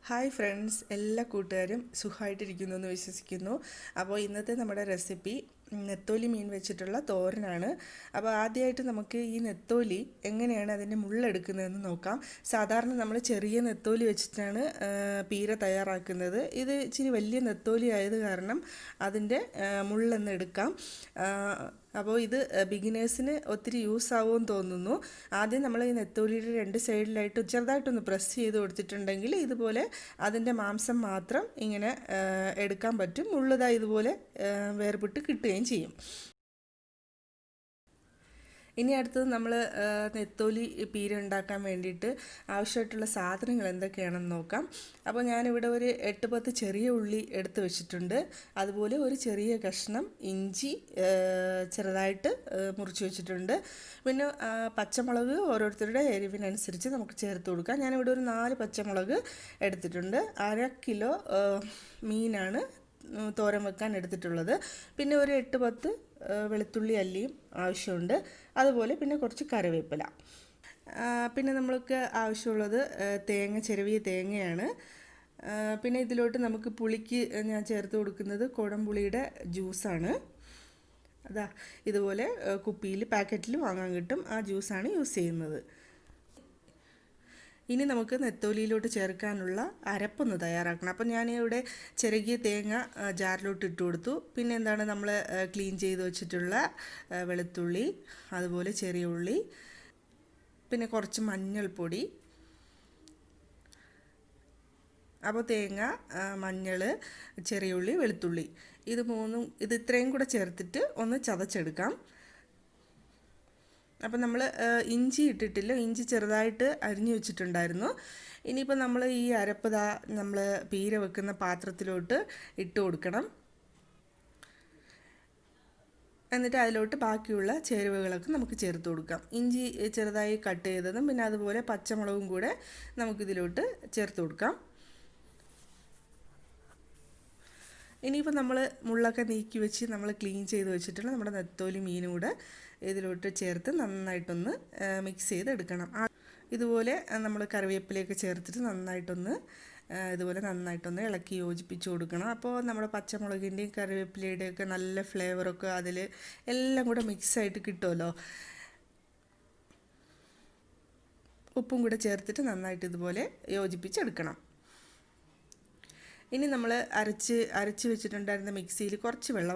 Hi friends, എല്ലാ കൂട്ടുകാരും സുഖമായിട്ടിരിക്കുന്നു എന്ന് വിശ്വസിക്കുന്നു. അപ്പോൾ ഇന്നത്തെ നമ്മുടെ റെസിപ്പി നെത്തോലി മീൻ വെച്ചിട്ടുള്ള തോരനാണ്. അപ്പോൾ ആദ്യമായിട്ട് നമുക്ക് ഈ നെത്തോലി എങ്ങനെയാണ് അതിൻ്റെ മുള്ളെടുക്കുന്നതെന്ന് നോക്കാം. സാധാരണ നമ്മൾ ചെറിയ നെത്തോലി വെച്ചിട്ടാണ് പീര തയ്യാറാക്കുന്നത്. ഇത് ഇച്ചിരി വലിയ നെത്തോലി ആയത് കാരണം അതിൻ്റെ മുള്ളൊന്ന് എടുക്കാം. അപ്പോൾ ഇത് ബിഗിനേഴ്സിന് ഒത്തിരി യൂസ് ആവുമെന്ന് തോന്നുന്നു. ആദ്യം നമ്മൾ ഈ നെത്തോലിയുടെ രണ്ട് സൈഡിലായിട്ട് ചെറുതായിട്ടൊന്ന് പ്രസ് ചെയ്ത് കൊടുത്തിട്ടുണ്ടെങ്കിൽ ഇതുപോലെ അതിൻ്റെ മാംസം മാത്രം ഇങ്ങനെ എടുക്കാൻ പറ്റും. മുള്ളതാ ഇതുപോലെ വേർപെട്ട് കിട്ടുകയും ചെയ്യും. ഇനി അടുത്തത് നമ്മൾ നെത്തോലി പീര ഉണ്ടാക്കാൻ വേണ്ടിയിട്ട് ആവശ്യമായിട്ടുള്ള സാധനങ്ങൾ എന്തൊക്കെയാണെന്ന് നോക്കാം. അപ്പോൾ ഞാനിവിടെ ഒരു 8-10 ചെറിയ ഉള്ളി എടുത്ത് വെച്ചിട്ടുണ്ട്. അതുപോലെ ഒരു ചെറിയ കഷ്ണം ഇഞ്ചി ചെറുതായിട്ട് മുറിച്ച് വെച്ചിട്ടുണ്ട്. പിന്നെ പച്ചമുളക് ഓരോരുത്തരുടെ എരിവിനനുസരിച്ച് നമുക്ക് ചേർത്ത് കൊടുക്കാം. ഞാനിവിടെ ഒരു 4 പച്ചമുളക് എടുത്തിട്ടുണ്ട്. 1/2 കിലോ മീനാണ് തോരൻ വെക്കാൻ എടുത്തിട്ടുള്ളത്. പിന്നെ ഒരു 8-10 വെളുത്തുള്ളി അല്ലിയും ആവശ്യമുണ്ട്. അതുപോലെ പിന്നെ കുറച്ച് കറിവേപ്പില. പിന്നെ നമ്മൾക്ക് ആവശ്യമുള്ളത് ചെറിയ തേങ്ങയാണ്. പിന്നെ ഇതിലോട്ട് നമുക്ക് പുളിക്ക് ഞാൻ ചേർത്ത് കൊടുക്കുന്നത് കുടംപുളിയുടെ ജ്യൂസാണ്. അതാ ഇതുപോലെ കുപ്പിയിൽ പാക്കറ്റിൽ വാങ്ങാൻ കിട്ടും. ആ ജ്യൂസാണ് യൂസ് ചെയ്യുന്നത്. ഇനി നമുക്ക് നെത്തോലിയിലോട്ട് ചേർക്കാനുള്ള അരപ്പൊന്ന് തയ്യാറാക്കണം. അപ്പോൾ ഞാനിവിടെ ചിരകിയ തേങ്ങ ജാറിലോട്ട് ഇട്ട് കൊടുത്തു. പിന്നെ എന്താണ് നമ്മൾ ക്ലീൻ ചെയ്ത് വെച്ചിട്ടുള്ള വെളുത്തുള്ളി, അതുപോലെ ചെറിയ ഉള്ളി, പിന്നെ കുറച്ച് മഞ്ഞൾപ്പൊടി. അപ്പോൾ തേങ്ങ, മഞ്ഞൾ, ചെറിയ ഉള്ളി, വെളുത്തുള്ളി ഇത് ഇത്രയും കൂടെ ചേർത്തിട്ട് ഒന്ന് ചതച്ചെടുക്കാം. അപ്പം നമ്മൾ ഇഞ്ചി ഇട്ടിട്ടില്ല. ഇഞ്ചി ചെറുതായിട്ട് അരിഞ്ഞു വെച്ചിട്ടുണ്ടായിരുന്നു. ഇനിയിപ്പോൾ നമ്മൾ ഈ അരപ്പ് നമ്മൾ പീര വെക്കുന്ന പാത്രത്തിലോട്ട് ഇട്ട് കൊടുക്കണം. എന്നിട്ട് അതിലോട്ട് ബാക്കിയുള്ള ചേരുവകളൊക്കെ നമുക്ക് ചേർത്ത് കൊടുക്കാം. ഇഞ്ചി ചെറുതായി കട്ട് ചെയ്തതും പിന്നെ അതുപോലെ പച്ചമുളകും കൂടെ നമുക്കിതിലോട്ട് ചേർത്ത് കൊടുക്കാം. ഇനിയിപ്പോൾ നമ്മൾ മുള്ളൊക്കെ നീക്കി വെച്ച് നമ്മൾ ക്ലീൻ ചെയ്ത് വെച്ചിട്ടുള്ള നമ്മുടെ നെത്തോലി മീനും കൂടെ ഇതിലോട്ട് ചേർത്ത് നന്നായിട്ടൊന്ന് മിക്സ് ചെയ്തെടുക്കണം. ഇതുപോലെ നമ്മൾ കറിവേപ്പിലയൊക്കെ ചേർത്തിട്ട് നന്നായിട്ടൊന്ന് ഇളക്കി യോജിപ്പിച്ച് കൊടുക്കണം. അപ്പോൾ നമ്മുടെ പച്ചമുളകിൻ്റെയും കറിവേപ്പിലയുടെയൊക്കെ നല്ല ഫ്ലേവറൊക്കെ അതിൽ എല്ലാം കൂടെ മിക്സായിട്ട് കിട്ടുമല്ലോ. ഉപ്പും കൂടെ ചേർത്തിട്ട് നന്നായിട്ട് ഇതുപോലെ യോജിപ്പിച്ചെടുക്കണം. ഇനി നമ്മൾ അരച്ച് വെച്ചിട്ടുണ്ടായിരുന്ന മിക്സിയിൽ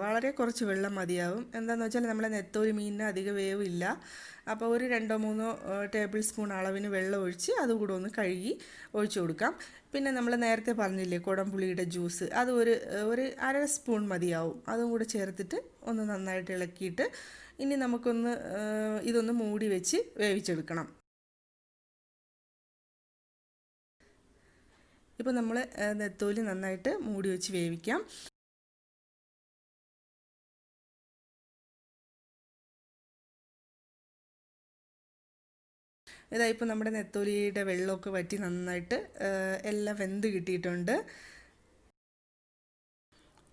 വളരെ കുറച്ച് വെള്ളം മതിയാവും. എന്താണെന്ന് വെച്ചാൽ നമ്മളെ നെത്തോലി മീനിന് അധികം വേവില്ല. അപ്പോൾ ഒരു 2-3 ടേബിൾ സ്പൂൺ അളവിന് വെള്ളം ഒഴിച്ച് അതുകൂടെ ഒന്ന് കഴുകി ഒഴിച്ചു കൊടുക്കാം. പിന്നെ നമ്മൾ നേരത്തെ പറഞ്ഞില്ലേ കുടംപുളിയുടെ ജ്യൂസ്, അത് ഒരു 1/2 സ്പൂൺ മതിയാവും. അതും കൂടെ ചേർത്തിട്ട് ഒന്ന് നന്നായിട്ട് ഇളക്കിയിട്ട് ഇനി നമുക്കൊന്ന് ഇതൊന്ന് മൂടി വെച്ച് വേവിച്ചെടുക്കണം. ഇപ്പോൾ നമ്മൾ നെത്തോലി നന്നായിട്ട് മൂടി വെച്ച് വേവിക്കാം. ഇപ്പോൾ നമ്മുടെ നെത്തോലിയുടെ വെള്ളമൊക്കെ വറ്റി നന്നായിട്ട് എല്ലാം വെന്ത് കിട്ടിയിട്ടുണ്ട്.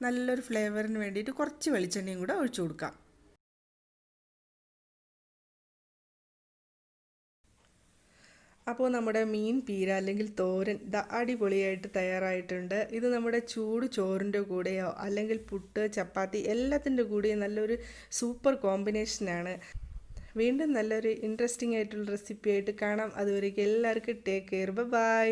നല്ലൊരു ഫ്ലേവറിന് വേണ്ടിയിട്ട് കുറച്ച് വെളിച്ചെണ്ണയും കൂടെ ഒഴിച്ചു കൊടുക്കാം. അപ്പോൾ നമ്മുടെ മീൻ പീര അല്ലെങ്കിൽ തോരൻ അടിപൊളിയായിട്ട് തയ്യാറായിട്ടുണ്ട്. ഇത് നമ്മുടെ ചൂട് ചോറിൻ്റെ കൂടെയോ അല്ലെങ്കിൽ പുട്ട്, ചപ്പാത്തി എല്ലാത്തിൻ്റെ കൂടെയും നല്ലൊരു സൂപ്പർ കോമ്പിനേഷനാണ്. വീണ്ടും നല്ലൊരു ഇൻട്രസ്റ്റിംഗ് ആയിട്ടുള്ള റെസിപ്പി ആയിട്ട് കാണാം. അതുവരേക്കും എല്ലാവർക്കും ടേക്ക് കെയർ. ബൈ.